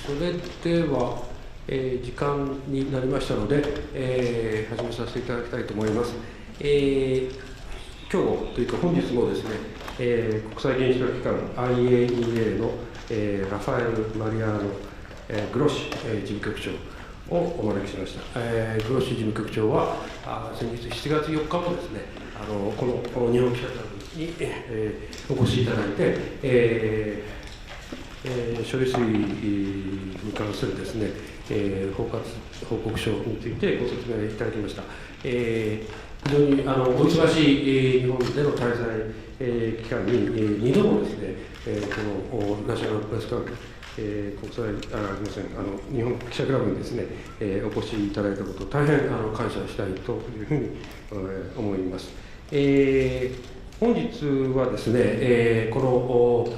それでは、時間になりましたので、始めさせていただきたいと思います。今日というか本日もですね、国際原子力機関 IAEA の、ラファエル・マリアーノ、グロッシ、事務局長をお招きしました。グロッシ事務局長は先日7月4日もですね、この日本記者クラブに、お越しいただいて、処理水に関するですね、報告書についてご説明いただきました。非常にお忙しい日本での滞在期間に2度もですね、このナショナルプレスクラブ、日本記者クラブにですね、お越しいただいたことを大変感謝したいというふうに思います。本日はですね、この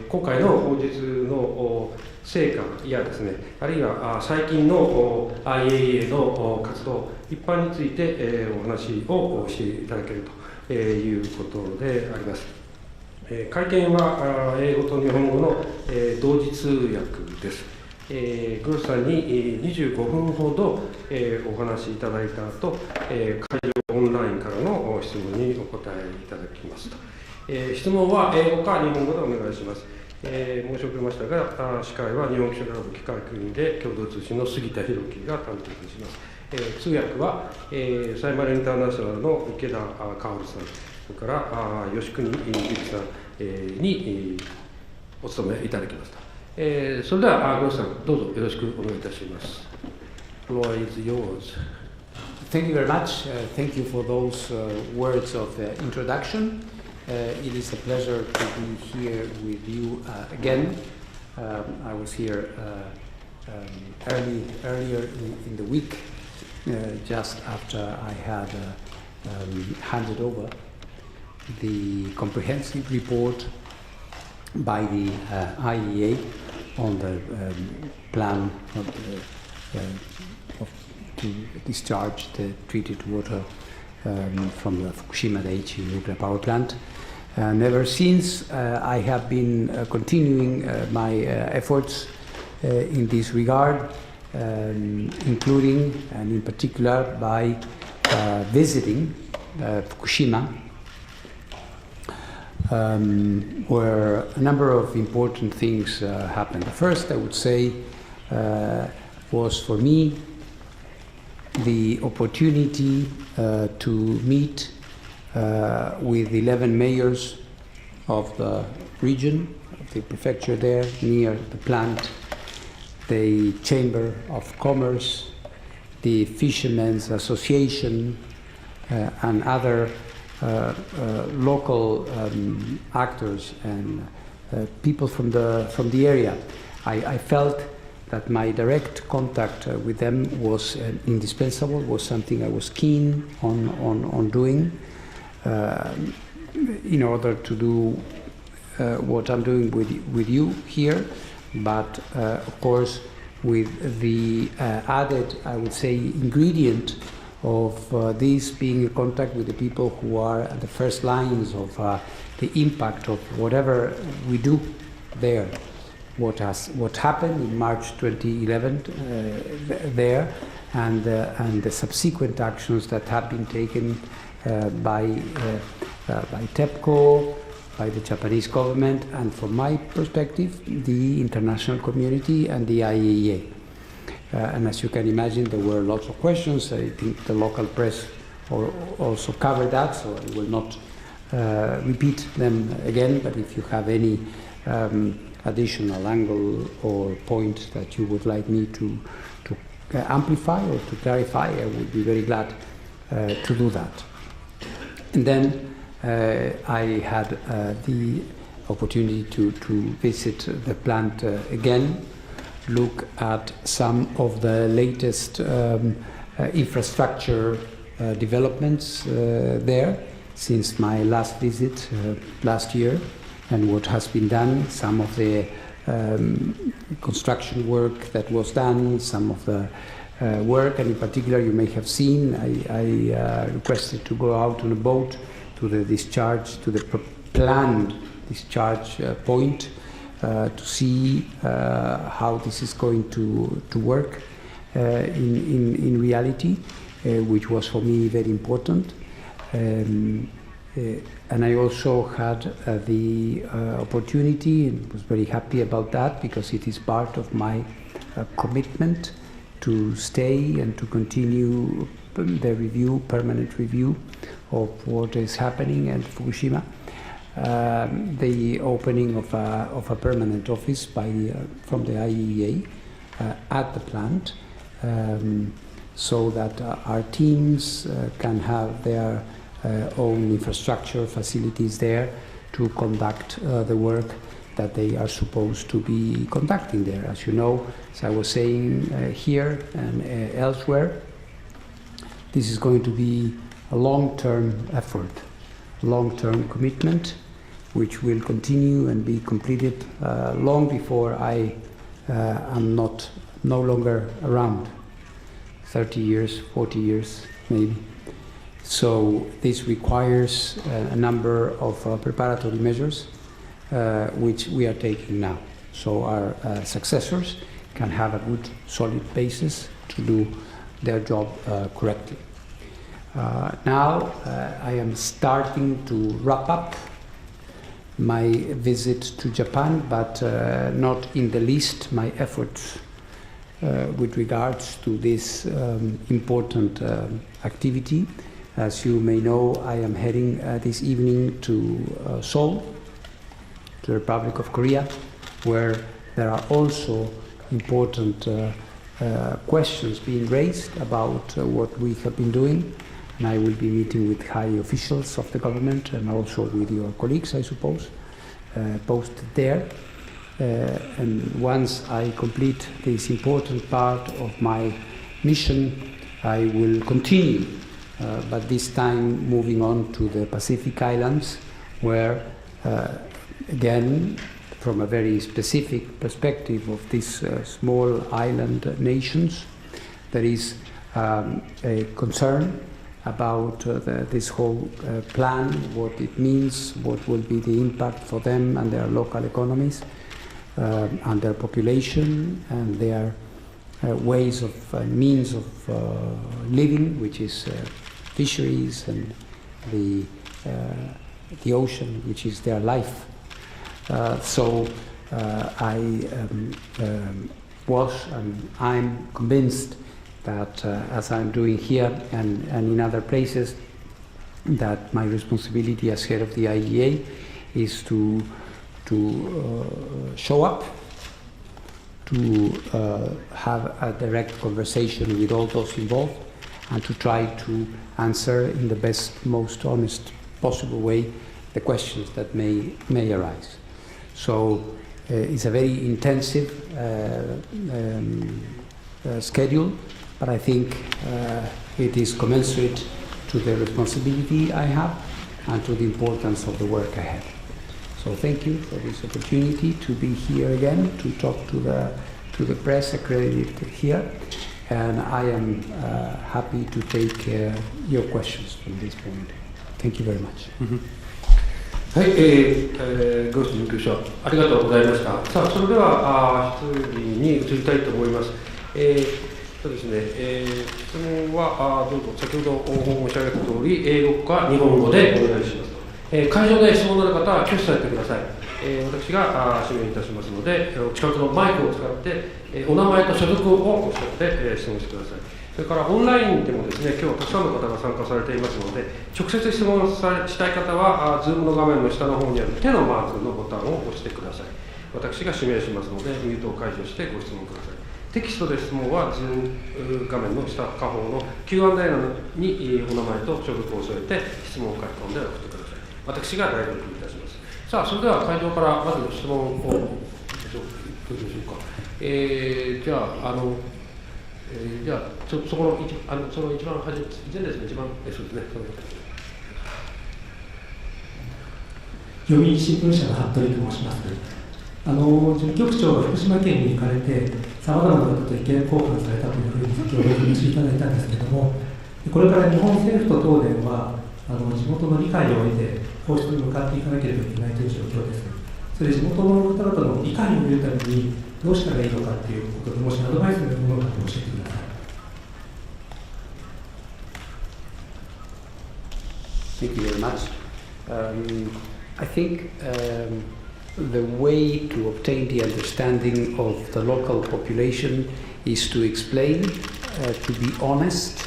今回の本日の成果やですね、あるいは最近の IAEA の活動一般についてお話をしていただけるということであります。会見は英語と日本語の同時通訳です。グロスさんに25分ほどお話しいただいた後、会場オンラインからの質問にお答えいただきますと。質問は英語か日本語でお願いします。申し遅れましたが、司会は日本記者クラブ企画員で共同通信の杉田博樹が担当いたします。通訳は、サイマルインターナショナルの池田薫さん、それから吉国ゆきさんにお務めいただきました。それでは、グロスさん、どうぞよろしくお願いいたします。Floor is yours. Thank you very much. Thank you for those words of introduction. It is a pleasure to be here with you again. I was here earlier in the week, just after I had handed over the comprehensive report by the IAEA on the plan to discharge the treated water from the Fukushima Daiichi nuclear power plant. And ever since, I have been continuing my efforts in this regard, including and in particular by visiting Fukushima, where a number of important things happened. The first, I would say, was for me the opportunity to meet with 11 mayors of the region, of the prefecture there, near the plant, the Chamber of Commerce, the Fishermen's Association, and other local actors and people from the area. I felt that my direct contact with them was indispensable, was something I was keen on doing in order to do what I'm doing with you here, but of course with the added, I would say, ingredient of this being in contact with the people who are at the first lines of the impact of whatever we do there. What happened in March 2011 there, and the subsequent actions that have been taken by TEPCO, by the Japanese government, and from my perspective, the international community and the IAEA. And as you can imagine, there were lots of questions. I think the local press also covered that, so I will not repeat them again, but if you have any additional angle or point that you would like me to amplify or to clarify, I would be very glad to do that. And then I had the opportunity to visit the plant again, look at some of the latest infrastructure developments there since my last visit last year, and what has been done, some of the construction work that was done, some of the work, and in particular you may have seen, I requested to go out on a boat to the discharge, to the planned discharge point to see how this is going to work in reality, which was for me very important. And I also had the opportunity, and was very happy about that, because it is part of my commitment to stay and to continue the review, permanent review of what is happening at Fukushima. The opening of a permanent office from the IAEA at the plant, so that our teams can have their own infrastructure facilities there to conduct the work that they are supposed to be conducting there. As you know, as I was saying here and elsewhere, this is going to be a long-term effort, long-term commitment, which will continue and be completed long before I am no longer around, 30 years, 40 years maybe. So this requires a number of preparatory measures which we are taking now. So our successors can have a good, solid basis to do their job correctly. Now I am starting to wrap up my visit to Japan, but not in the least my efforts with regards to this important activity. As you may know, I am heading this evening to Seoul, to the Republic of Korea, where there are also important questions being raised about what we have been doing. And I will be meeting with high officials of the government and also with your colleagues, I suppose, posted there. And once I complete this important part of my mission, I will continue, but this time moving on to the Pacific Islands, where again, from a very specific perspective of these small island nations, there is a concern about this whole plan, what it means, what will be the impact for them and their local economies, and their population, and their ways of means of living, which is fisheries and the ocean, which is their life. So I was and I'm convinced that as I'm doing here and in other places, that my responsibility as head of the IAEA is to show up, to have a direct conversation with all those involved, and to try to answer in the best, most honest possible way the questions that may arise. So it's a very intensive schedule, but I think it is commensurate to the responsibility I have and to the importance of the work ahead. So thank you for this opportunity to be here again, to talk to the press accredited here, and I am happy to take your questions from this point. Thank you very much.はい、ご質問者ありがとうございました。さあ、それでは質疑に移りたいと思います。ですね、質問はどうぞ先ほど申し上げた通り、英語か日本語でお願いします。会場で質問のある方は挙手されてください。私が指名いたしますので、お近くのマイクを使って、お名前と所属をおっしゃって質問してください。それからオンラインでもですね、今日たくさんの方が参加されていますので、直接質問したい方は、Zoom の画面の下の方にある手のマークのボタンを押してください。私が指名しますので、ミュートを解除してご質問ください。テキストで質問は Zoom 画面の下下方の Q&A にお名前と所属を添えて質問を書き込んで送ってください。私が代読いたします。さあ、それでは会場からまず質問をどうでしょうか。じゃあ、じゃあその一番初め前列の一番そうですね。読売新聞社の服部と申します。事務局長が福島県に行かれて、さまざまな方と意見交換されたというふうに先ほどお話しいただいたんですけれども、これから日本政府と東電は地元の理解を得て、放出に向かっていかなければいけないという状況です。それで地元の方々のいかに見るためにどうしたらいいのかということで、もしアドバイスのようなものがあって教えてください。Thank you very much. I think the way to obtain the understanding of the local population is to explain, to be honest,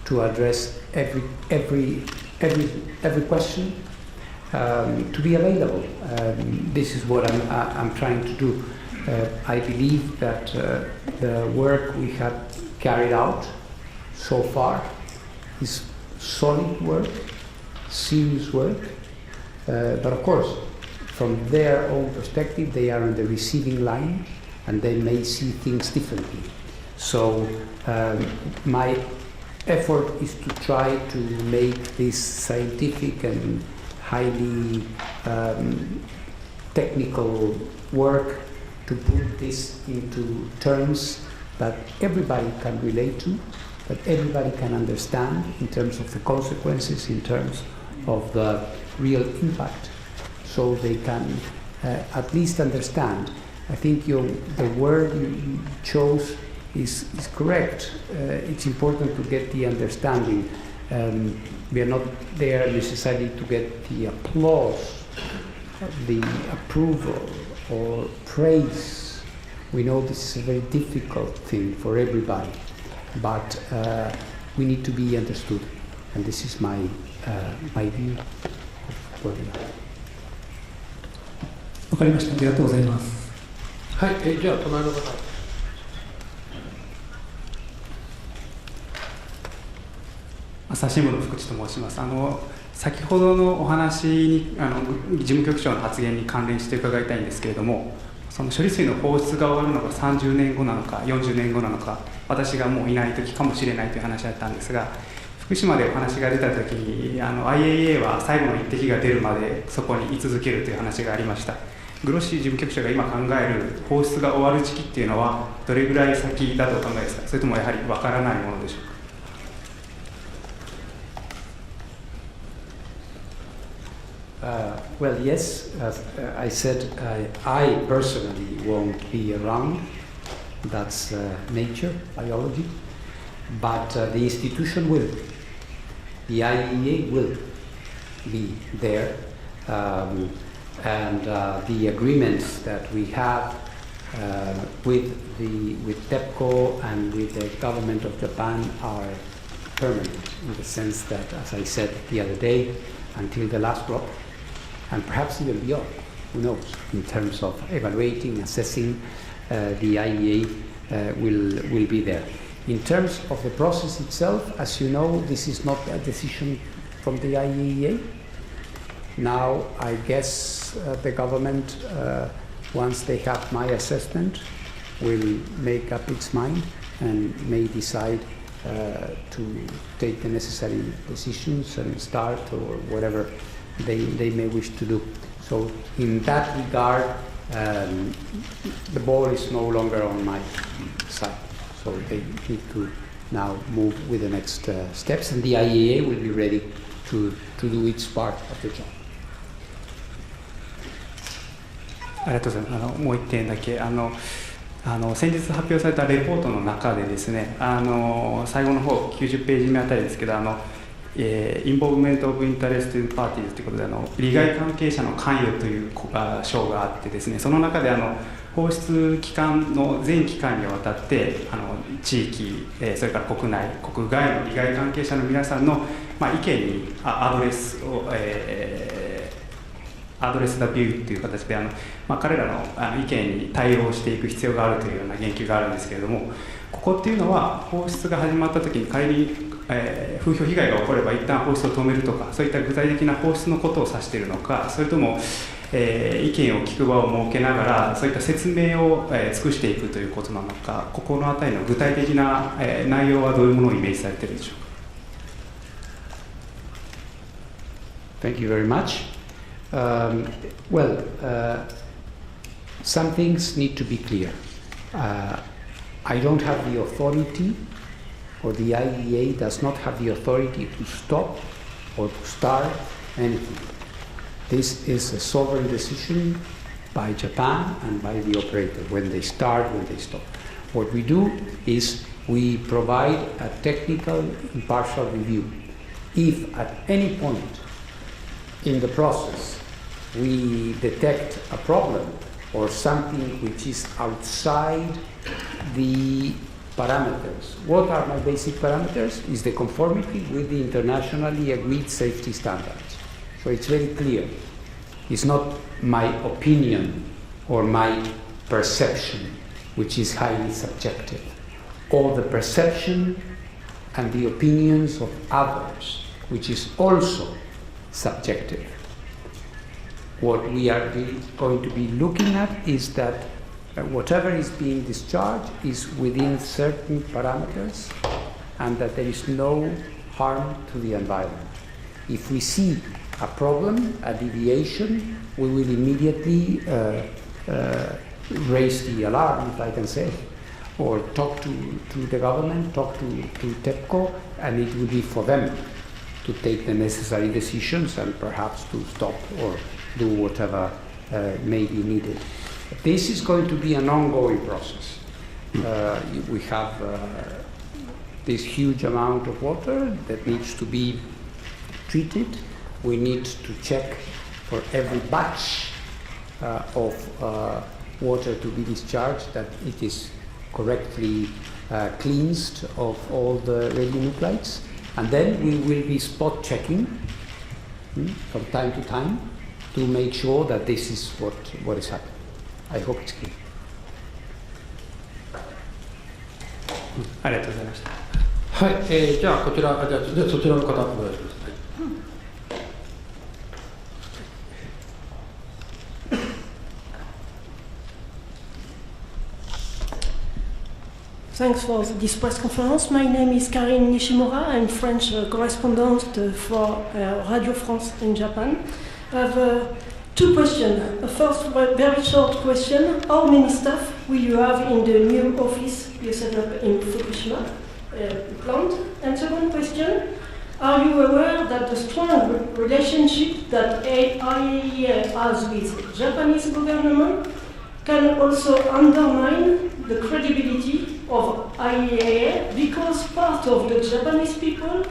to address every question, to be available. This is what I'm trying to do. I believe that the work we have carried out so far is solid work, serious work, but of course, from their own perspective, they are on the receiving line and they may see things differently. So my effort is to try to make this scientific and highly technical work to put this into terms that everybody can relate to, that everybody can understand in terms of the consequences, in terms of the real impact, so they can at least understand. I think the word you chose is correct. It's important to get the understanding. We are not there necessarily to get the applause, the approval, or praise. We know this is a very difficult thing for everybody, but we need to be understood, and this is my view. わかりました。ありがとうございます。はい、じゃあ隣の方。朝日新聞の福地と申します。先ほどのお話に事務局長の発言に関連して伺いたいんですけれども、その処理水の放出が終わるのが30年後なのか40年後なのか、私がもういない時かもしれないという話だったんですが、福島でお話が出た時にIAEA は最後の一滴が出るまでそこに居続けるという話がありました。グロッシー事務局長が今考える放出が終わる時期っていうのはどれぐらい先だとお考えですか。それともやはりわからないものでしょうか。Well, yes, as I said, I personally won't be around. That's nature, biology. But the institution will. The IAEA will be there. And the agreements that we have with TEPCO and with the government of Japan are permanent, in the sense that, as I said the other day, until the last drop, and perhaps even beyond, who knows, in terms of evaluating, assessing, the IAEA will be there. In terms of the process itself, as you know, this is not a decision from the IAEA. Now, I guess the government, once they have my assessment, will make up its mind and may decide to take the necessary decisions and start or whatever they may wish to do. So in that regard, the ball is no longer on my side. So they need to now move with the next steps, and the IAEA will be ready to do its part of the job. ありがとうございます。もう一点だけ先日発表されたレポートの中でですね、最後の方90ページ目あたりですけど、インボーブメント・オブ・インタレスティング・パーティーズということで利害関係者の関与という章があってですね、その中で放出期間の全期間にわたって地域、それから国内国外の利害関係者の皆さんの、意見にアドレスダビューという形で彼らの意見に対応していく必要があるというような言及があるんですけれども、ここっていうのは放出が始まった時に仮に、風評被害が起これば一旦放出を止めるとか、そういった具体的な放出のことを指しているのか、それとも、意見を聞く場を設けながらそういった説明を、尽くしていくということなのか、ここのあたりの具体的な、内容はどういうものをイメージされているでしょうか。 Thank you very much. Some things need to be clear. I don't have the authority, or the IAEA does not have the authority to stop or to start anything. This is a sovereign decision by Japan and by the operator, when they start, when they stop. What we do is we provide a technical impartial review. If at any point in the process we detect a problem or something which is outside the parameters. What are my basic parameters? Is the conformity with the internationally agreed safety standards. So it's very clear. It's not my opinion or my perception, which is highly subjective, or the perception and the opinions of others, which is also subjective. What we are going to be looking at is that whatever is being discharged is within certain parameters and that there is no harm to the environment. If we see a problem, a deviation, we will immediately raise the alarm, if I can say, or talk to the government, talk to TEPCO, and it will be for them to take the necessary decisions and perhaps to stop or do whatever may be needed. This is going to be an ongoing process. We have this huge amount of water that needs to be treated. We need to check for every batch of water to be discharged that it is correctly cleansed of all the radionuclides. And then we will be spot checking from time to time to make sure that this is what is happening. I hope it's clear. ありがとうございました。はい、じゃあこちら、じゃあそちらの方お願いします。Thanks for this press conference. My name is Karine Nishimura. I'm French correspondent for Radio France in Japan. I have two questions. First, a very short question. How many staff will you have in the new office you set up in Fukushima plant? And second question, are you aware that the strong relationship that IAEA has with Japanese government can also undermine the credibility of IAEA because part of the Japanese people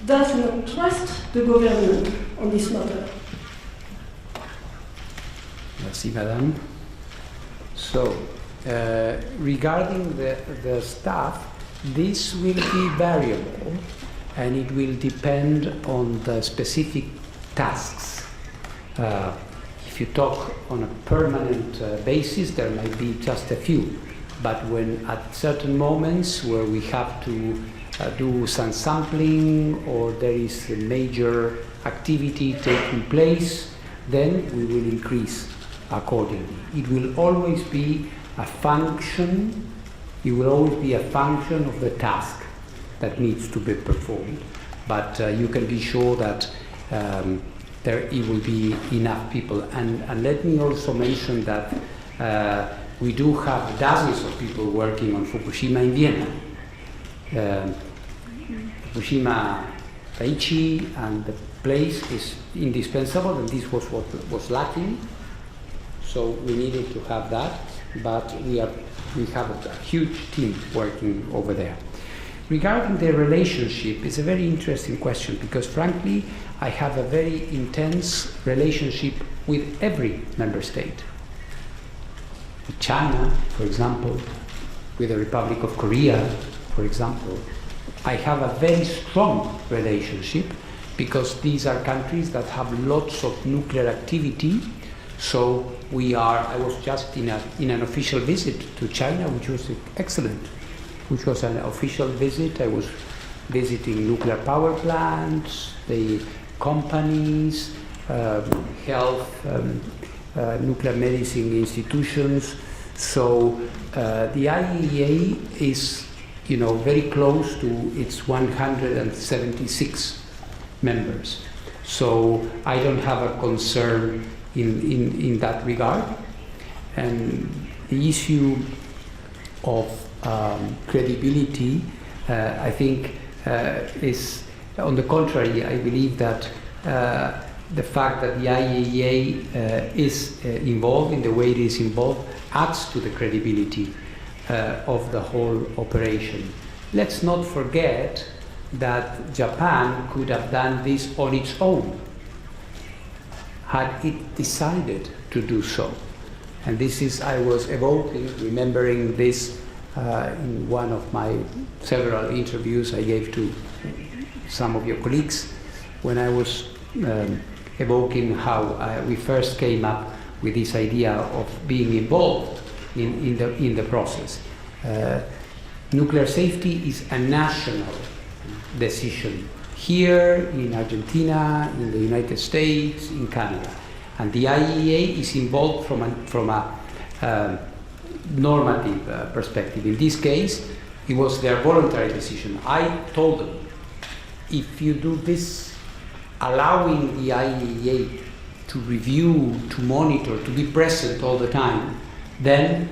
does not trust the government on this matter? Merci, Madame. So, regarding the staff, this will be variable and it will depend on the specific tasks. If you talk on a permanent basis, there might be just a few. But when at certain moments where we have to do some sampling or there is a major activity taking place, then we will increase accordingly. It will always be a function, it will always be a function of the task that needs to be performed. But you can be sure that it will be enough people. And let me also mention that we do have dozens of people working on Fukushima in Vienna. Fukushima Daiichi and the place is indispensable, and this was what was lacking. So we needed to have that, but we have a huge team working over there. Regarding the relationship, it's a very interesting question because frankly, I have a very intense relationship with every member state. With China, for example, with the Republic of Korea, for example, I have a very strong relationship because these are countries that have lots of nuclear activity. So I was just in an official visit to China, which was excellent, which was an official visit. I was visiting nuclear power plants, the companies, health, nuclear medicine institutions. So the IAEA is, very close to its 176 members. So I don't have a concern in that regard. And the issue of credibility, I think, is on the contrary. I believe that the fact that the IAEA is involved in the way it is involved adds to the credibility of the whole operation. Let's not forget that Japan could have done this on its own had it decided to do so. And this is, I was evoking, remembering this in one of my several interviews I gave to some of your colleagues when I was evoking how we first came up with this idea of being involved in the process. Nuclear safety is a national decision here in Argentina, in the United States, in Canada. And the IAEA is involved from a normative perspective. In this case, it was their voluntary decision. I told them, if you do this, allowing the IAEA to review, to monitor, to be present all the time, then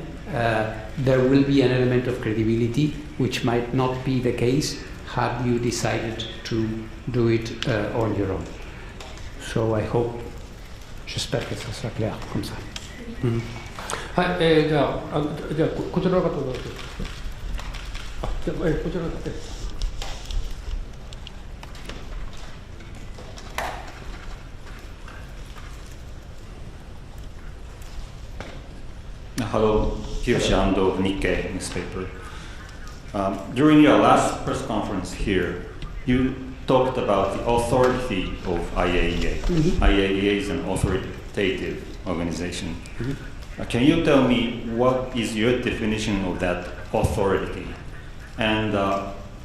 there will be an element of credibility which might not be the case had you decided to do it on your own. So I hope, j'espère que ça sera clair comme ça. はい、じゃあこちらの方どうぞ。じゃあこちらの方。Hello, Kiyoshi Ando of Nikkei newspaper. During your last press conference here, you talked about the authority of IAEA. Mm-hmm. IAEA is an authoritative organization. Mm-hmm. Can you tell me what is your definition of that authority? And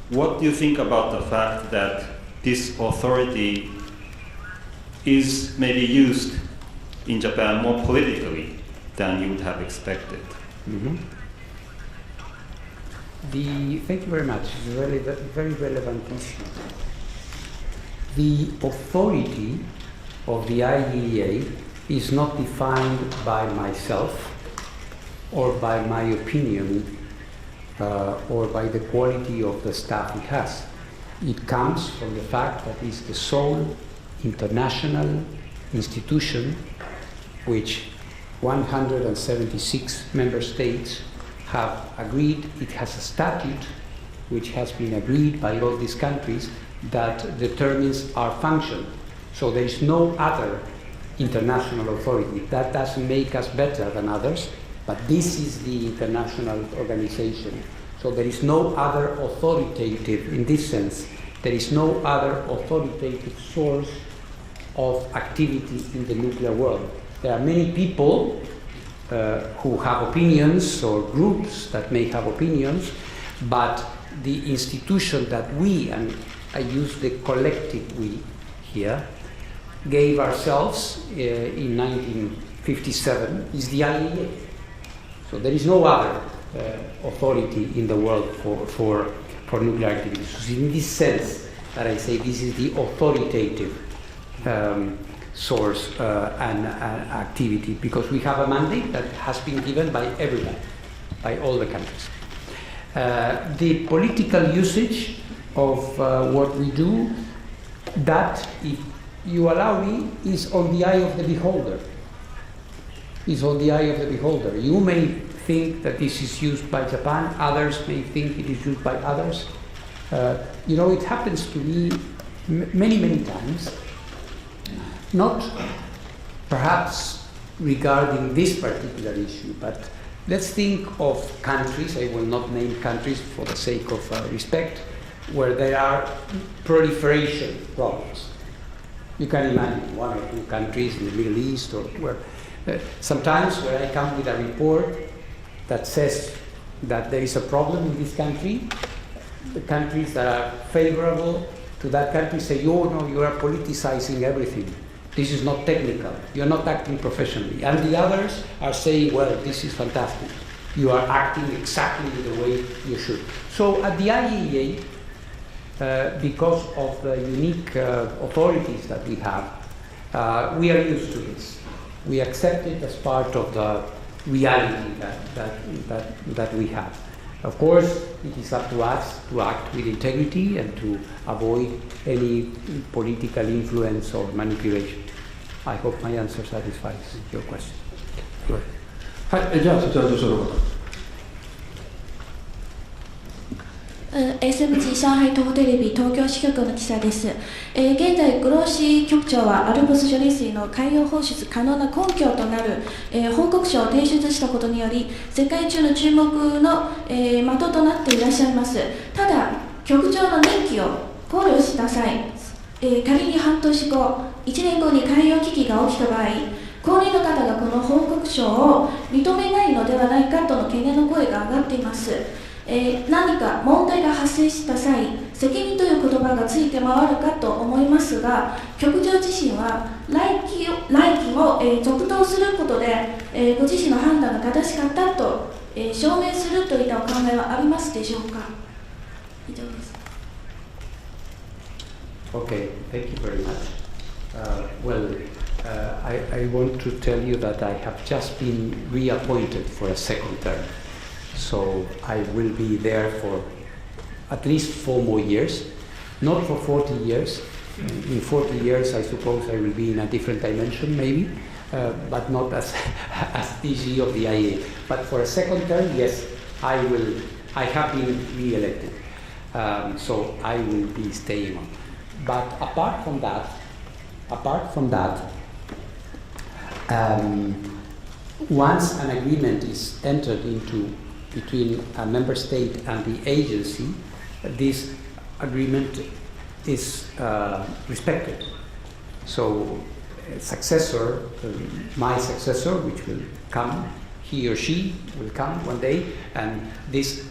what do you think about the fact that this authority is maybe used in Japan more politically than you would have expected? Mm-hmm. Thank you very much. It's a very relevant issue. The authority of the IAEA is not defined by myself or by my opinion or by the quality of the staff it has. It comes from the fact that it's the sole international institution which 176 member states have agreed. It has a statute which has been agreed by all these countries that determines our function. So there is no other international authority. That doesn't make us better than others, but this is the international organization. So there is no other authoritative, in this sense, there is no other authoritative source of activity in the nuclear world. There are many people who have opinions, or groups that may have opinions, but the institution that we, and I use the collective we here, gave ourselves in 1957 is the IAEA. So there is no other authority in the world for nuclear activities. So in this sense that I say this is the authoritative source and activity, because we have a mandate that has been given by everyone, by all the countries. The political usage of what we do, that, if you allow me, is on the eye of the beholder. Is on the eye of the beholder. You may think that this is used by Japan, others may think it is used by others. It happens to me many times, not perhaps regarding this particular issue, but let's think of countries, I will not name countries for the sake of respect, where there are proliferation problems. You can imagine one or two countries in the Middle East, or where sometimes where I come with a report that says that there is a problem in this country, the countries that are favorable to that country say, oh no, you are politicizing everything. This is not technical. You're not acting professionally. And the others are saying, well, this is fantastic. You are acting exactly the way you should. So at the IAEA, because of the unique authorities that we have, we are used to this. We accept it as part of the reality that we have. Of course, it is up to us to act with integrity and to avoid any political influence or manipulation. I hope my answer satisfies your question. はい、じゃあそちらの女性の方。SMG 上海東テレビ東京支局の記者です。現在、グローシー局長はアルプス処理水の海洋放出可能な根拠となる、報告書を提出したことにより、世界中の注目の、的となっていらっしゃいます。ただ、局長の任期を考慮した際、仮に半年後、1年後に海洋危機が起きた場合、後任の方がこの報告書を認めないのではないかとの懸念の声が上がっています。何か問題が発生した際、責任という言葉がついて回るかと思いますが、局長自身は来期を、続投することで、ご自身の判断が正しかったと、証明するといったお考えはありますでしょうか。以上です。Okay, thank you very much. I want to tell you that I have just been reappointed for a second term. So I will be there for at least 4 more years, not for 40 years. In 40 years, I suppose I will be in a different dimension, maybe, but not as DG of the IAEA. But for a second term, yes, I have been re-elected, so I will be staying on. But apart from that, once an agreement is entered into between a member state and the agency, this agreement is respected. So my successor, which will come, he or she will come one day, and this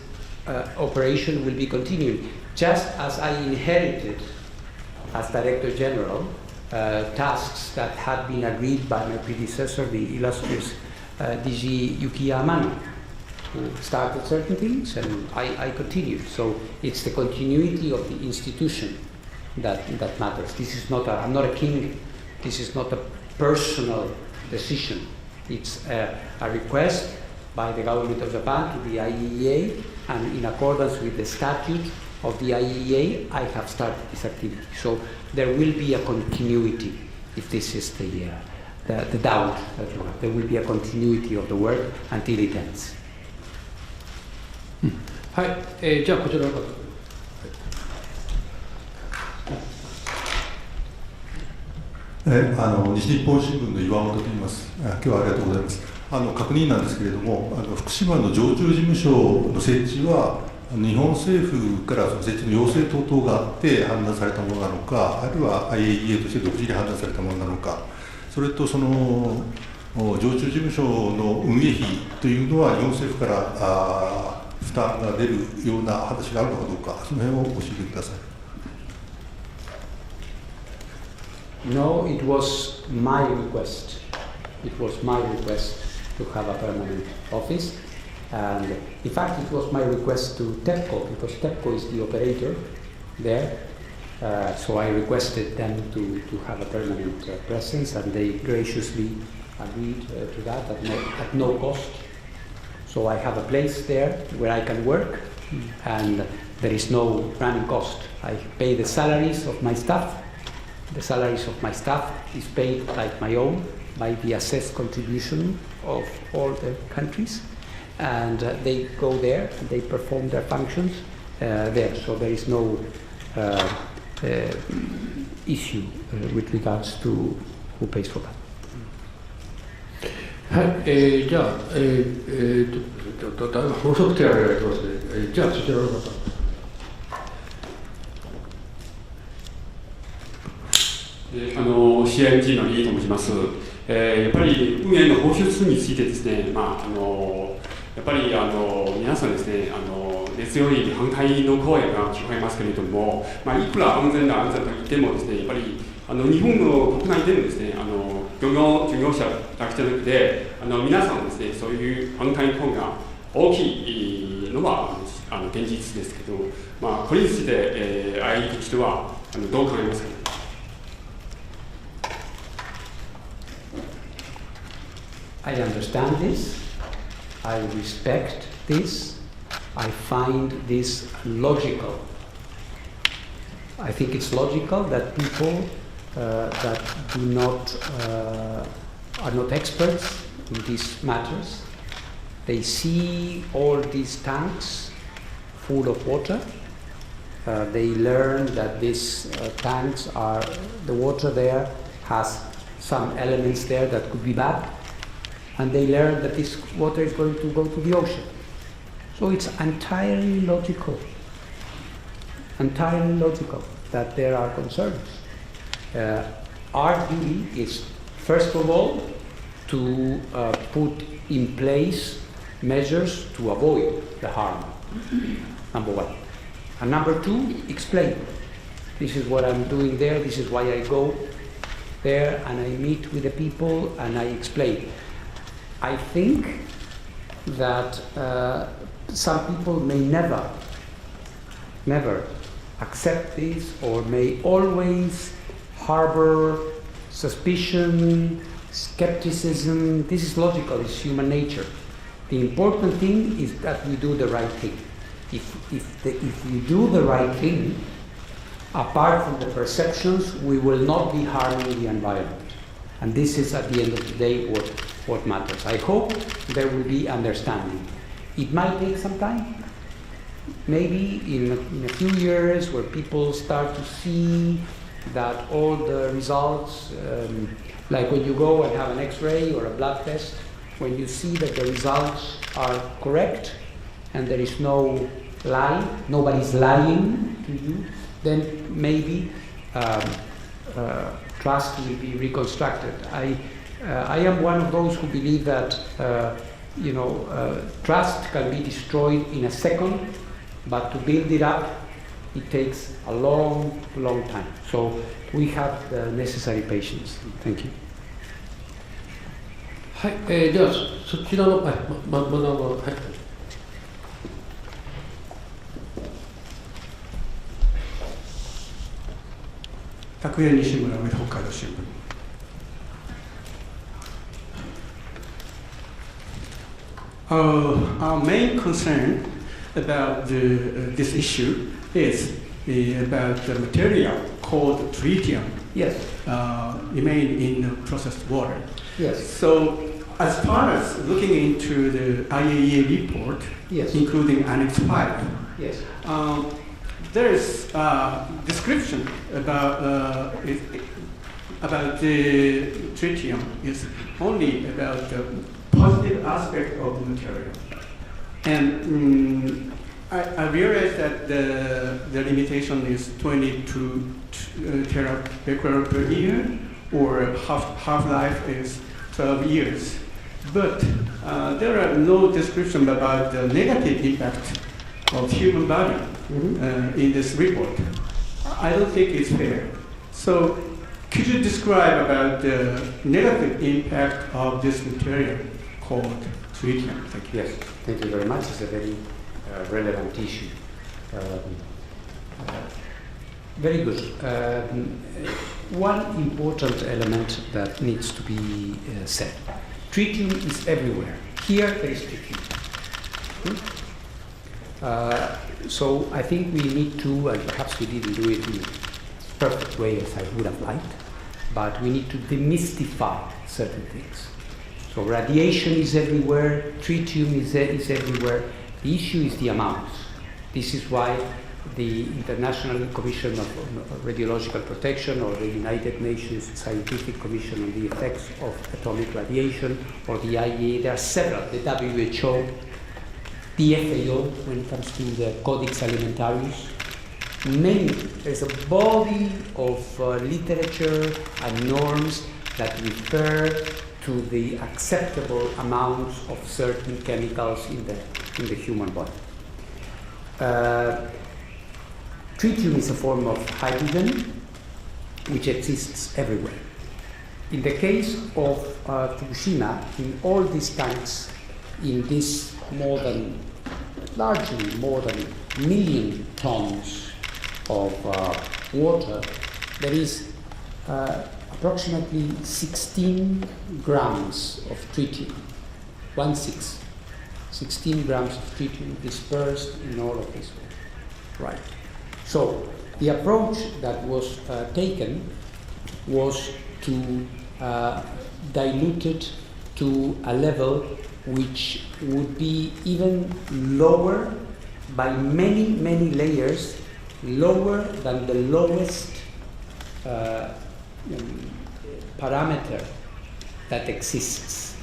operation will be continued. Just as I inherited as Director General tasks that had been agreed by my predecessor, the illustrious DG Yukiya Amano, who started certain things and I continued. So it's the continuity of the institution that matters. I'm not a king. This is not a personal decision. It's a request by the government of Japan to the IAEA, and in accordance with the statute of the IAEA, I have started this activity. So there will be a continuity, if this is the doubt that you have. There will be a continuity of the work until it ends. はい、じゃあこちらの方。西日本新聞の岩本と言います。今日はありがとうございます。確認なんですけれども、福島の常駐事務所の設置は日本政府からその設置の要請等々があって判断されたものなのか、あるいは IAEA として独自に判断されたものなのか、それとその常駐事務所の運営費というのは日本政府から負担が出るような話があるのかどうか、その辺を教えてください。No, it was my request. It was my request to have a permanent office. And in fact, it was my request to TEPCO, because TEPCO is the operator there. So I requested them to have a permanent presence, and they graciously agreed to that at no cost. So I have a place there where I can work, and there is no running cost. I pay the salaries of my staff. The salaries of my staff is paid like my own by the assessed contribution of all the countries. And they go there and they perform their functions there. So there is no issue with regards to who pays for that. はい、じゃあ、だいぶ細く手を挙げられてますね。じゃあそちらの方。CIMG のリーと申します。やっぱり運営の放出についてですね、やっぱり皆さんですね、熱強い反対の声が聞こえますけれども、いくら安全と言ってもですね、やっぱり日本の国内でもですね、漁業者だけじゃなくて、皆さんですね、そういう反対の声が大きいのは現実ですけど、これについて、IAEAとしてはどう考えますか。I understand this, I respect this, I find this logical. I think it's logical that people that are not experts in these matters. They see all these tanks full of water. They learn that these tanks are, the water there has some elements there that could be bad. And they learn that this water is going to go to the ocean. So it's entirely logical that there are concerns. Our duty is, first of all, to put in place measures to avoid the harm, number one. And number two, explain. This is what I'm doing there, this is why I go there, and I meet with the people and I explain. I think that some people may never accept this, or may always harbor suspicion, skepticism. This is logical, it's human nature. The important thing is that we do the right thing. If we do the right thing, apart from the perceptions, we will not be harming the environment. And this is, at the end of the day, what matters. I hope there will be understanding. It might take some time. Maybe in a few years, where people start to see that all the results, like when you go and have an X-ray or a blood test, when you see that the results are correct and there is no lie, nobody's lying to you, then maybe trust will be reconstructed. I am one of those who believe that trust can be destroyed in a second, but to build it up, it takes a long, long time. So we have the necessary patience. Thank you. はい、ではそちらの、はい、まだはい。拓也西村上北海道新聞。Our main concern about this issue is about the material called tritium. Yes. Remain in processed water. Yes. So, as far as looking into the IAEA report, yes, including Annex 5, yes, there is a description about the tritium is only about the positive aspect of the material. And I realize that the limitation is 22 terabecquerel per year, or half-life is 12 years. But there are no description about the negative impact of human body in this report. I don't think it's fair. So could you describe about the negative impact of this material called tritium? Thank you. Yes, thank you very much. It's a very relevant issue. Very good. One important element that needs to be said. Tritium is everywhere. Here there is tritium. So I think we need to, and perhaps we didn't do it in a perfect way as I would have liked, but we need to demystify certain things. So radiation is everywhere, tritium is everywhere. The issue is the amounts. This is why the International Commission of Radiological Protection, or the United Nations Scientific Commission on the Effects of Atomic Radiation, or the IAEA, there are several, the WHO, the FAO when it comes to the Codex Alimentarius. There's a body of literature and norms that refer to the acceptable amounts of certain chemicals in the human body. Tritium is a form of hydrogen which exists everywhere. In the case of Fukushima, in all these tanks, in this largely more than 1 million tons of water, there is approximately 16 grams of tritium, 16 grams of tritium dispersed in all of this water. Right. So the approach that was taken was to dilute it to a level which would be even lower by many, many layers, lower than the lowest parameter that exists.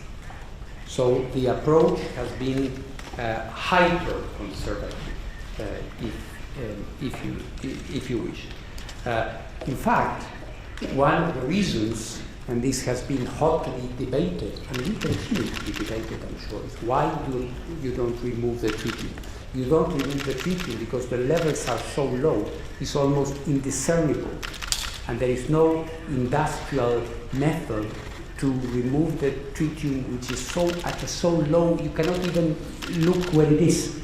So the approach has been hyper-conservative, if you wish. In fact, one of the reasons, and this has been hotly debated, and will continue to be debated, I'm sure, is why you don't remove the treaty. You don't remove the treaty because the levels are so low, it's almost indiscernible. And there is no industrial method to remove the tritium, which is so low, you cannot even look where it is.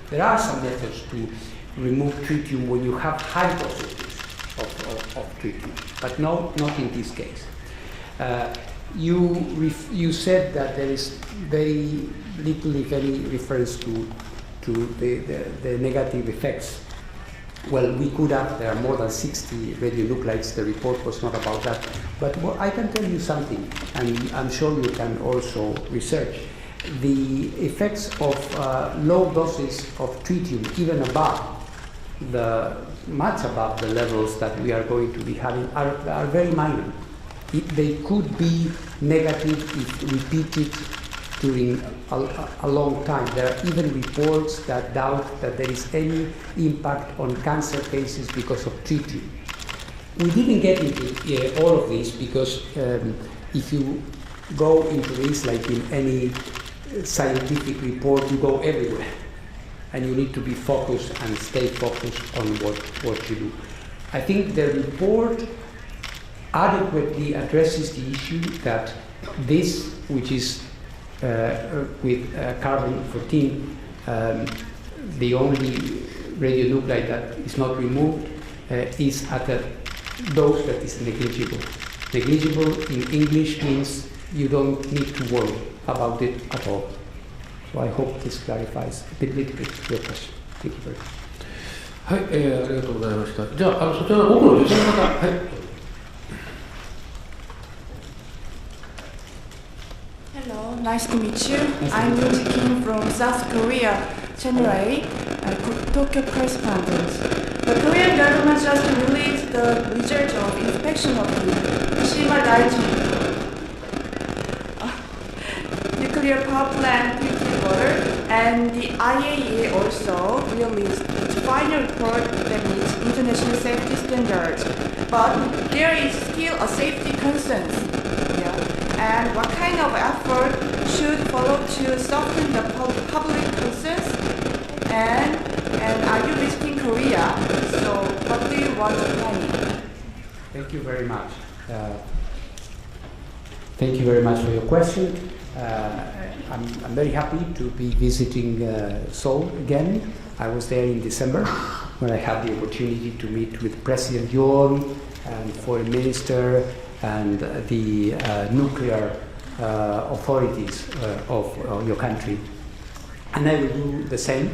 There are some methods to remove tritium when you have high dosages of tritium, but no, not in this case. You said that there is very little, if any, reference to the negative effects. Well, we could have, there are more than 60 radionuclides, the report was not about that. But I can tell you something, and I'm sure you can also research. The effects of low doses of tritium, even much above the levels that we are going to be having, are very minor. They could be negative if repeated during a long time. There are even reports that doubt that there is any impact on cancer cases because of tritium. We didn't get into all of this because if you go into this, like in any scientific report, you go everywhere. And you need to be focused and stay focused on what you do. I think the report adequately addresses the issue that this, which is with carbon-14, the only radionuclide that is not removed is at a dose that is negligible. Negligible in English means you don't need to worry about it at all. So I hope this clarifies a little bit your question. Thank you very much. はい、ありがとうございました。じゃあ、そちらの奥の女性の方、はい。Hello, nice to meet you. I'm Yoon Kim from South Korea, Channel A, Tokyo correspondent. The Korean government just released the result of inspection of the Fukushima Daiichi nuclear power plant treated water, and the IAEA also released its final report that meets international safety standards. But there is still a safety concern. And what kind of effort should follow to soften the public concerns? And are you visiting Korea? So what do you want to plan? Thank you very much. Thank you very much for your question. I'm very happy to be visiting Seoul again. I was there in December when I had the opportunity to meet with President Yoon and Foreign Minister and the nuclear authorities of your country. And I will do the same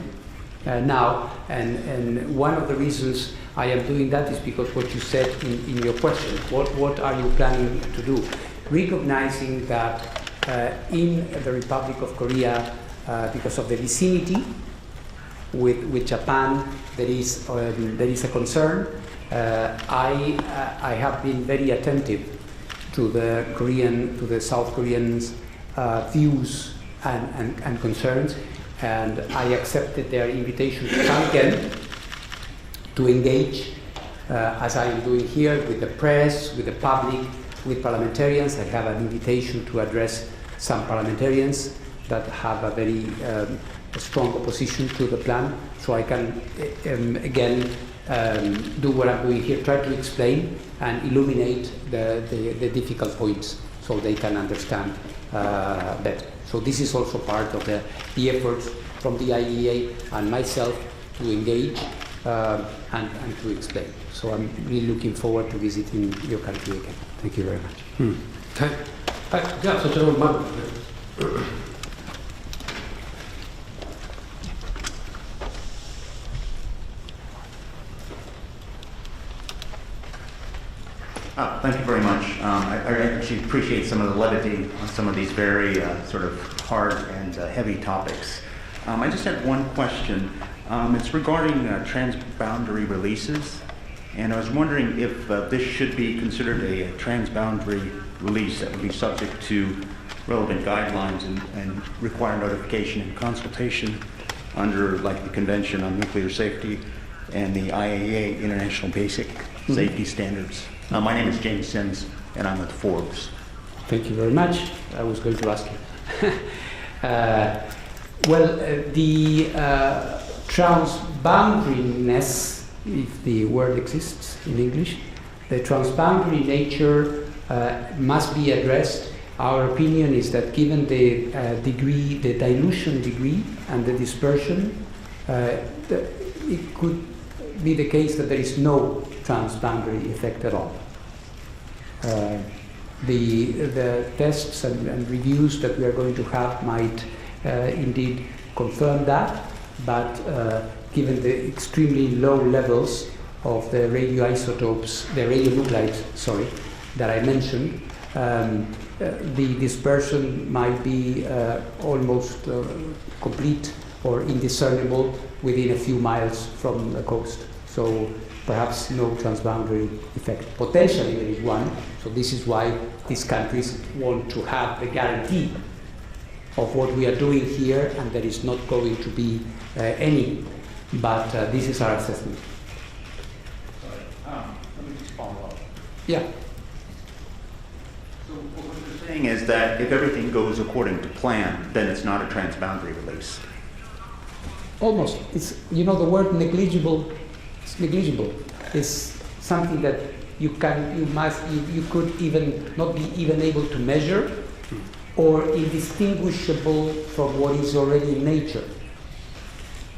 now. And one of the reasons I am doing that is because what you said in your question, what are you planning to do? Recognizing that in the Republic of Korea, because of the vicinity with Japan, there is a concern. I have been very attentive to the South Koreans' views and concerns, and I accepted their invitation to come again to engage, as I am doing here, with the press, with the public, with parliamentarians. I have an invitation to address some parliamentarians that have a very strong opposition to the plan, so I can again do what I'm doing here, try to explain and illuminate the difficult points so they can understand better. So this is also part of the efforts from the IAEA and myself to engage and to explain. So I'm really looking forward to visiting your country again. Thank you very much. はい、じゃあそちらのマグですね。Thank you very much. I actually appreciate some of the levity on some of these very sort of hard and heavy topics. I just had one question. It's regarding transboundary releases, and I was wondering if this should be considered a transboundary release that would be subject to relevant guidelines and require notification and consultation under like the Convention on Nuclear Safety and the IAEA International Basic Safety Standards. My name is James Sims, and I'm with Forbes. Thank you very much. I was going to ask you. The transboundariness, if the word exists in English, the transboundary nature must be addressed. Our opinion is that given the degree, the dilution degree and the dispersion, it could be the case that there is no transboundary effect at all. The tests and reviews that we are going to have might indeed confirm that, but given the extremely low levels of the radioisotopes, the radionuclides, that I mentioned, the dispersion might be almost complete or indiscernible within a few miles from the coast. So perhaps no transboundary effect. Potentially there is one, so this is why these countries want to have the guarantee of what we are doing here, and there is not going to be any, but this is our assessment. Let me just follow up. Yeah. So what you're saying is that if everything goes according to plan, then it's not a transboundary release. Almost. It's, the word negligible. It's negligible. It's something that you could even not be even able to measure, or indistinguishable from what is already in nature.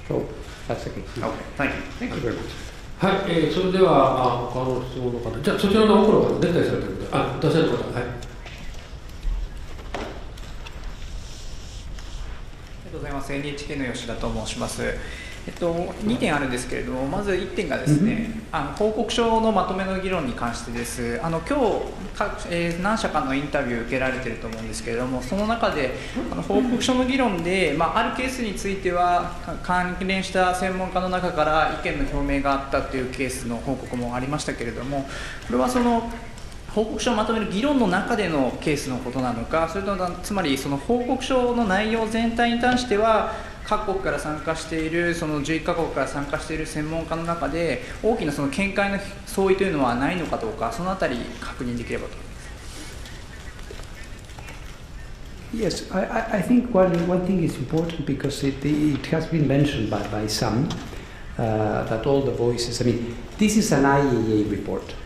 So that's the case. Okay, thank you. Thank you very much. はい、それでは他の質問の方、じゃあそちらの奥の方、ネクタイされてる方、出せる方、はい。ありがとうございます。NHK の吉田と申します。2点あるんですけれども、まず1点がですね、報告書のまとめの議論に関してです。今日何社かのインタビューを受けられていると思うんですけれども、その中で報告書の議論で、あるケースについては関連した専門家の中から意見の表明があったというケースの報告もありましたけれども、これは報告書をまとめる議論の中でのケースのことなのか、それともつまりその報告書の内容全体に関しては各国から参加している、その11カ国から参加している専門家の中で大きなその見解の相違というのはないのかどうか、そのあたり確認できればと思います。 Yes, I think one thing is important because it has been mentioned by some that all the voices, this is an IAEA report,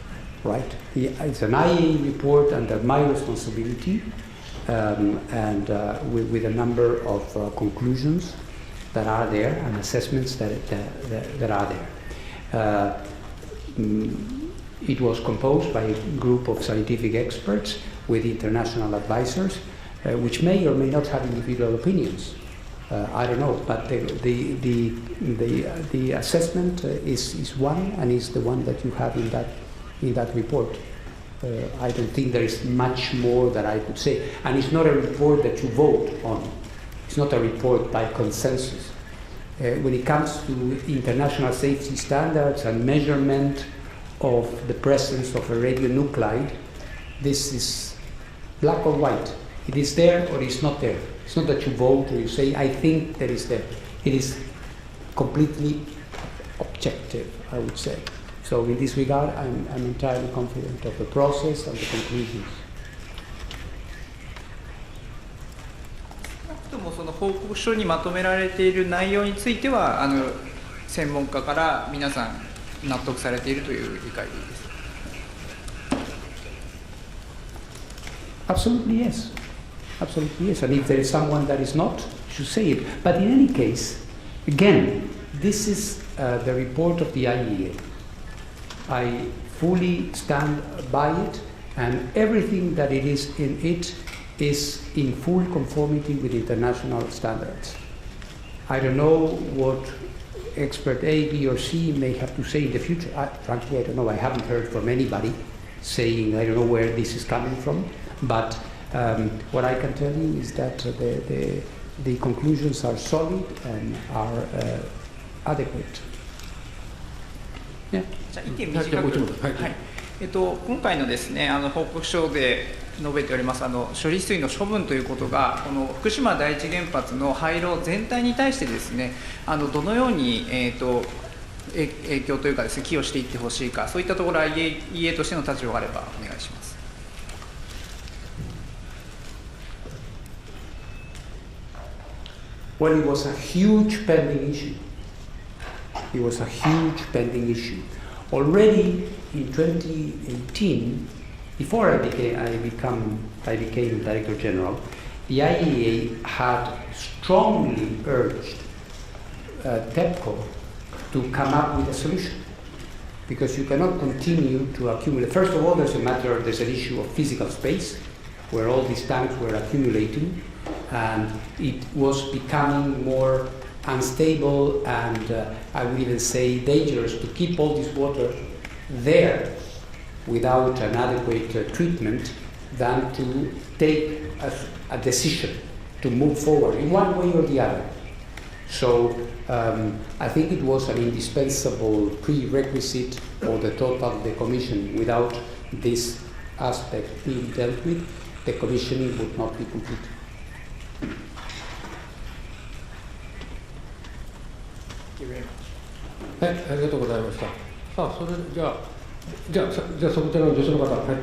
right? It's an IAEA report under my responsibility, and with a number of conclusions that are there and assessments that are there. It was composed by a group of scientific experts with international advisors, which may or may not have individual opinions. I don't know, but the assessment is one, and is the one that you have in that report. I don't think there is much more that I could say, and it's not a report that you vote on. It's not a report by consensus. When it comes to international safety standards and measurement of the presence of a radionuclide, this is black or white. It is there or it's not there. It's not that you vote or you say, I think that is there. It is completely objective, I would say. So in this regard, I'm entirely confident of the process and the conclusions. その報告書にまとめられている内容については専門家から皆さん納得されているという理解でいいですか？ Absolutely yes. Absolutely yes. And if there is someone that is not, you should say it. But in any case, again, this is the report of the IAEA. I fully stand by it, and everything that it is in it is in full conformity with international standards. I don't know what expert A, B, or C may have to say in the future. Frankly, I don't know. I haven't heard from anybody saying I don't know where this is coming from, but what I can tell you is that the conclusions are solid and are adequate. Yeah. じゃあ1点短く、今回のですね、報告書で述べております処理水の処分ということがこの福島第一原発の廃炉全体に対してですねどのように、影響というかですね寄与していってほしいかそういったところは IAEA としての立場があればお願いします。Well, it was a huge pending issue. It was a huge pending issue. Already in 2018, before I became Director General, the IAEA had strongly urged TEPCO to come up with a solution, because you cannot continue to accumulate. First of all, there's an issue of physical space, where all these tanks were accumulating, and it was becoming more unstable and I would even say dangerous to keep all this water there without an adequate treatment than to take a decision to move forward in one way or the other. So I think it was an indispensable prerequisite for the total decommissioning. Without this aspect being dealt with, the commissioning would not be complete. はい、ありがとうございました。さあ、それじゃあそちらの女性の方、はい。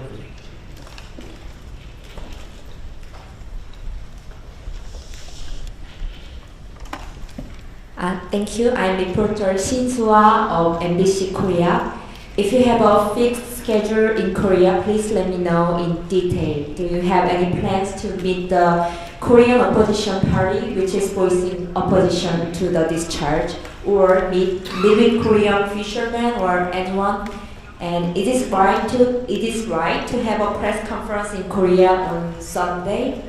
Thank you. I'm reporter Shin-Sua of MBC Korea. If you have a fixed schedule in Korea, please let me know in detail. Do you have any plans to meet the Korean opposition party, which is voicing opposition to the discharge, or meet living Korean fishermen or anyone? And it is right to have a press conference in Korea on Sunday.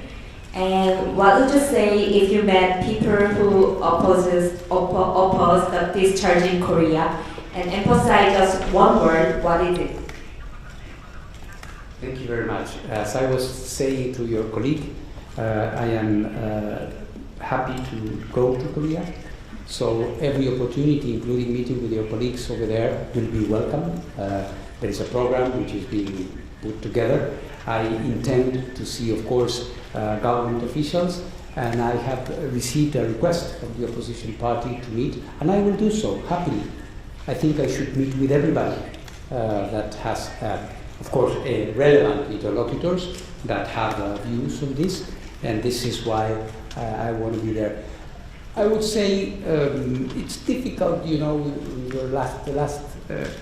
And what would you say if you met people who oppose the discharge in Korea? And emphasize just one word, what is it? Thank you very much. As I was saying to your colleague, I am happy to go to Korea. So every opportunity, including meeting with your colleagues over there, will be welcome. There is a program which is being put together. I intend to see, of course, government officials, and I have received a request from the opposition party to meet, and I will do so happily. I think I should meet with everybody that has, of course, relevant interlocutors that have views on this, and this is why I want to be there. I would say it's difficult, you know, the last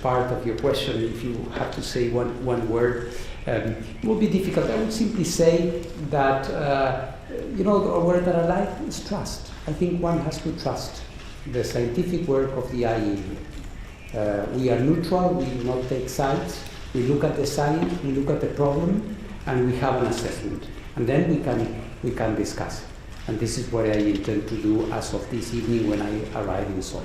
part of your question, if you have to say one word, it would be difficult. I would simply say that, you know, the word that I like is trust. I think one has to trust the scientific work of the IAEA. We are neutral, we do not take sides, we look at the science, we look at the problem, and we have an assessment. And then we can discuss. And this is what I intend to do as of this evening when I arrive in Seoul.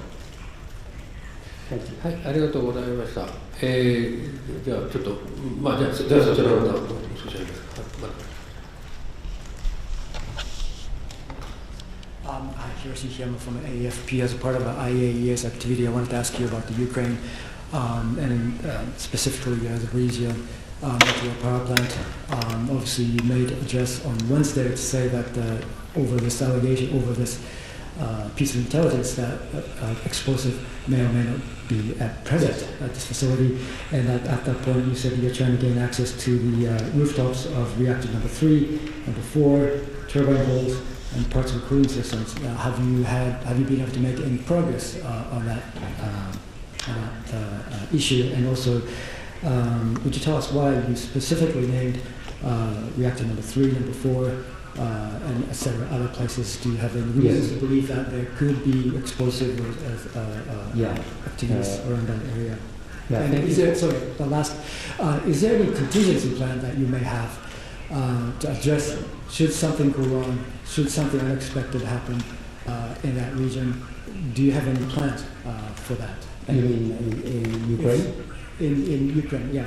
Thank you. はい、ありがとうございました。じゃあちょっと、まあじゃあそちらの方、そちらですか。Hi, Hiroshi Hiyama from AFP. As a part of IAEA's activity, I wanted to ask you about the Ukraine and specifically the Zaporizhzhia nuclear power plant. Obviously, you made an address on Wednesday to say that over this allegation, over this piece of intelligence, that explosive may or may not be present at this facility, and that at that point you said you're trying to gain access to the rooftops of reactor number 3, number 4, turbine holes, and parts of the cooling systems. Have you been able to make any progress on that issue? And also, would you tell us why you specifically named reactor number 3, number 4, and etc. other places? Do you have any reasons to believe that there could be explosive activities around that area? Yeah, and is there any contingency plan that you may have to address should something go wrong, should something unexpected happen in that region? Do you have any plans for that? You mean in Ukraine? in Ukraine. Yeah.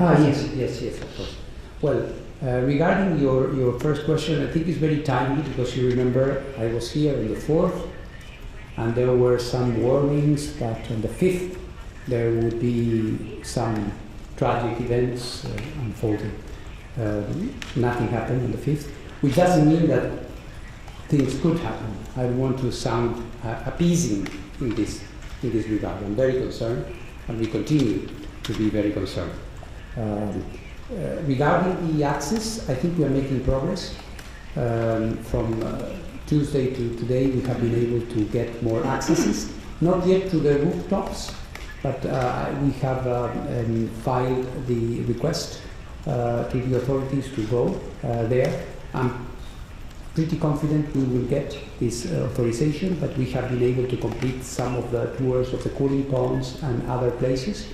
Yes, of course. Well, regarding your first question, I think it's very timely because you remember I was here on the 4th, and there were some warnings that on the 5th there would be some tragic events unfolding. Nothing happened on the 5th, which doesn't mean that things could happen. I want to sound appeasing in this regard. I'm very concerned, and we continue to be very concerned. Regarding the access, I think we are making progress. From Tuesday to today, we have been able to get more accesses, not yet to the rooftops, but we have filed the request to the authorities to go there. I'm pretty confident we will get this authorization, but we have been able to complete some of the tours of the cooling ponds and other places.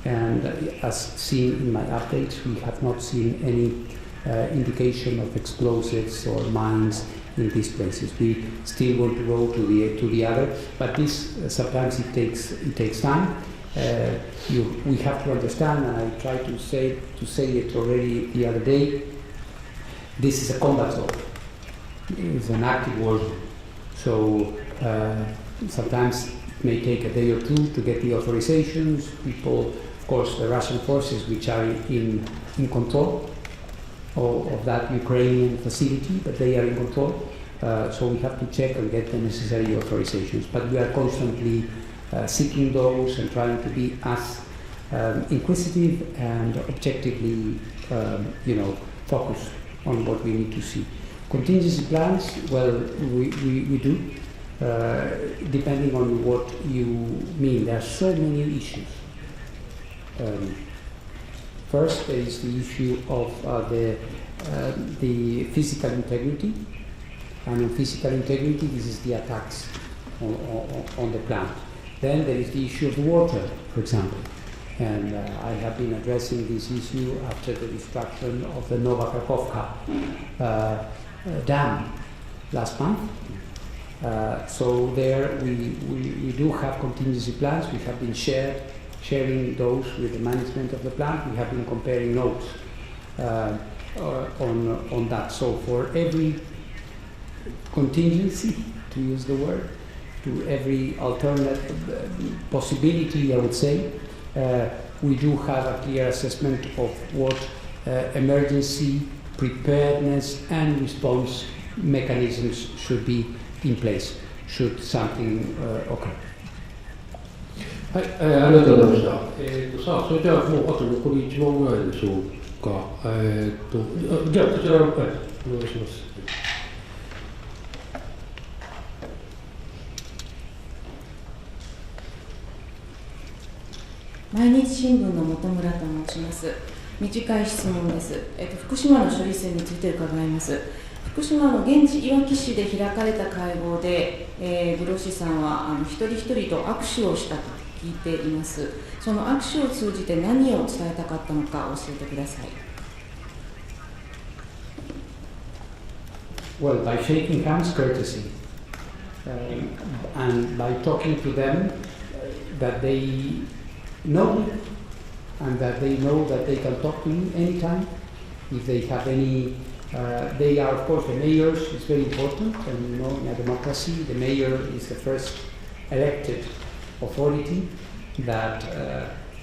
And as seen in my updates, we have not seen any indication of explosives or mines in these places. We still want to go to the other, but this sometimes it takes time. We have to understand, and I tried to say it already the other day. This is a combat zone. It's an active war zone. So sometimes it may take a day or two to get the authorizations. People, of course, the Russian forces, which are in control of that Ukrainian facility, but they are in control. So we have to check and get the necessary authorizations. But we are constantly seeking those and trying to be as inquisitive and objectively, focused on what we need to see. Contingency plans, well, we do, depending on what you mean. There are so many issues. First, there is the issue of the physical integrity, and in physical integrity, this is the attacks on the plant. Then there is the issue of the water, for example, and I have been addressing this issue after the destruction of the Nova Kakhovka dam last month. So there we do have contingency plans. We have been sharing those with the management of the plant. We have been comparing notes on that. So for every contingency, to use the word, to every alternate possibility, I would say, we do have a clear assessment of what emergency preparedness and response mechanisms should be in place should something occur. はい、ありがとうございました。さあ、それではもうあと残り1問ぐらいでしょうか。じゃあこちら、お願いします。毎日新聞の本村と申します。短い質問です。福島の処理水について伺います。福島の現地いわき市で開かれた会合で、グロッシさんは一人一人と握手をしたと聞いています。その握手を通じて何を伝えたかったのか教えてください。Well, by shaking hands, courtesy, and by talking to them, that they know me, and that they know that they can talk to me anytime if they have any. They are, of course, the mayors is very important, and in a democracy, the mayor is the first elected authority that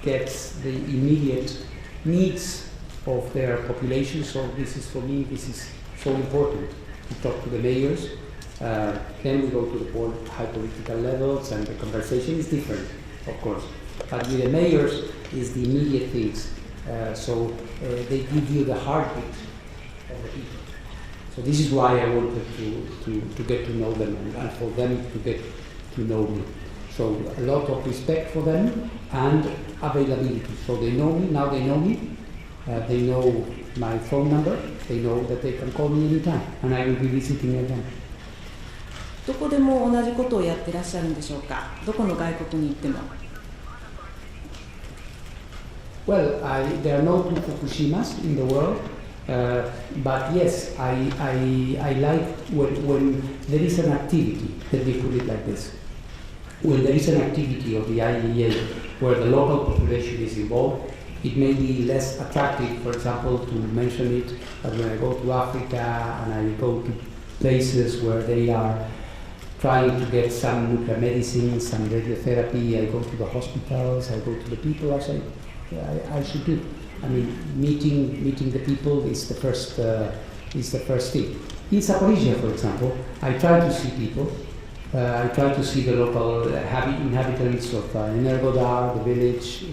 gets the immediate needs of their population. So this is, for me, this is so important to talk to the mayors. Then we go to the high political levels, and the conversation is different, of course. But with the mayors is the immediate things. So they give you the heartbeat of the people. So this is why I wanted to get to know them and for them to get to know me. So a lot of respect for them and availability. So they know me, now they know me. They know my phone number. They know that they can call me anytime, and I will be visiting again. どこでも同じことをやってらっしゃるんでしょうか。どこの外国に行っても。Well, there are no two Fukushimas in the world, but yes, I like when there is an activity, let me put it like this. When there is an activity of the IAEA where the local population is involved, it may be less attractive, for example, to mention it, but when I go to Africa and I go to places where they are trying to get some nuclear medicine, some radiotherapy, I go to the hospitals, I go to the people, I say, I should do. I mean, meeting the people is the first thing. In Zaporizhia, for example, I try to see people. I try to see the local inhabitants of Energodar, the village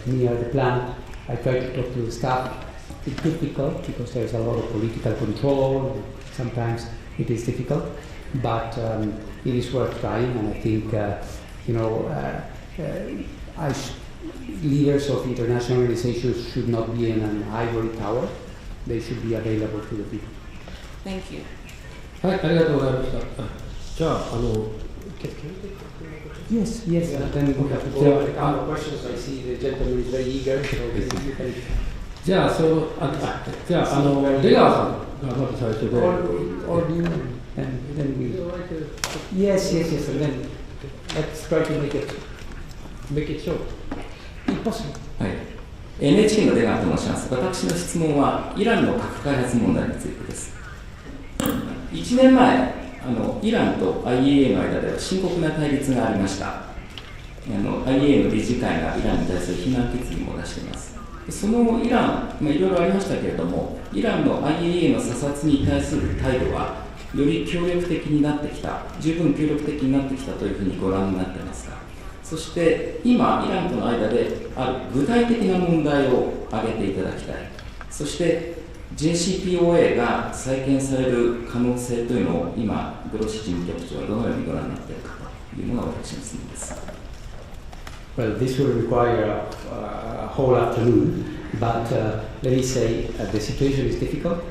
near the plant. I try to talk to the staff. It's difficult because there's a lot of political control. Sometimes it is difficult, but it is worth trying. And I think, leaders of international organizations should not be in an ivory tower. They should be available to the people. Thank you. はい、ありがとうございました。じゃあ、Yes, yes. Then we have to go over the couple of questions. I see the gentleman is very eager. So you can. じゃあ、出川さんがまず最初で。Or you, and then we. Yes. And then let's try to make it short. Impossible. はい。NHK の出川と申します。私の質問はイランの核開発問題についてです。1年前、イランと IAEA の間では深刻な対立がありました。IAEA の理事会がイランに対する非難決議も出しています。そのイラン、いろいろありましたけれども、イランの IAEA の査察に対する態度は、より協力的になってきた、十分協力的になってきたというふうにご覧になっていますか。そして今、イランとの間である具体的な問題を挙げていただきたい。そして JCPOA が再建される可能性というのを今、グロッシ事務局長はどのようにご覧になっているかというのが私の質問です。Well, this will require a whole afternoon, but let me say the situation is difficult.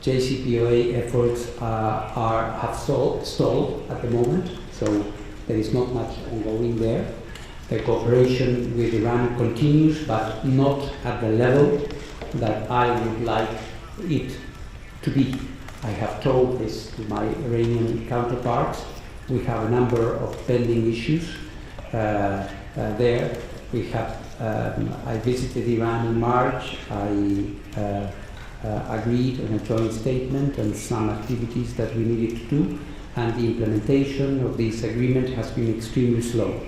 JCPOA efforts have stalled at the moment, so there is not much ongoing there. The cooperation with Iran continues, but not at the level that I would like it to be. I have told this to my Iranian counterparts. We have a number of pending issues there. We have. I visited Iran in March. I agreed on a joint statement and some activities that we needed to do, and the implementation of this agreement has been extremely slow.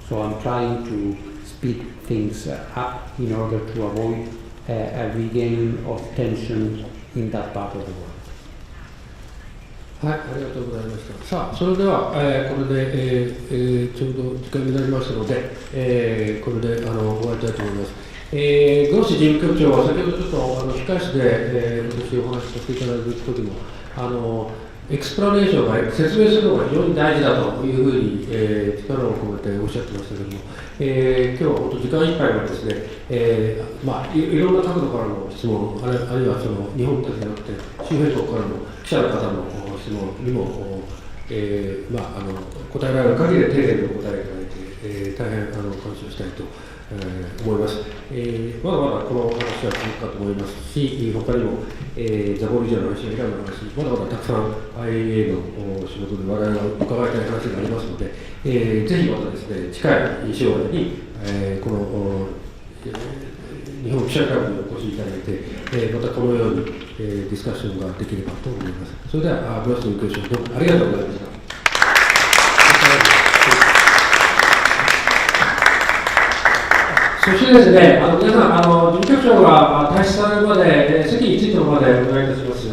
So I'm trying to speed things up in order to avoid a regain of tension in that part of the world. はい、ありがとうございました。さあ、それでは、これで、ちょうど時間になりましたので、これで終わりたいと思います。グロッシ事務局長は先ほどちょっと控室で、私お話しさせていただいた時もエクスプラネーションが説明するのが非常に大事だというふうに、力を込めておっしゃってましたけども、今日は本当時間いっぱいはですね、いろんな角度からの質問、あるいはその日本だけじゃなくて周辺国からの記者の方の質問にも、答えられる限りで丁寧にお答えいただいて、大変感謝したいと思います。まだまだこの話は続くかと思いますし、他にも、ザボリージャの話やイランの話、まだまだたくさん IAEA の仕事で我々が伺いたい話がありますので、ぜひまたですね、近い将来に、この、日本記者会にお越しいただいて、またこのように、ディスカッションができればと思います。それでは、ブラスのクエスチョンどうもありがとうございました。そしてですね、皆さん、事務局長が退出されるまで、席についてのまでお願いいたします。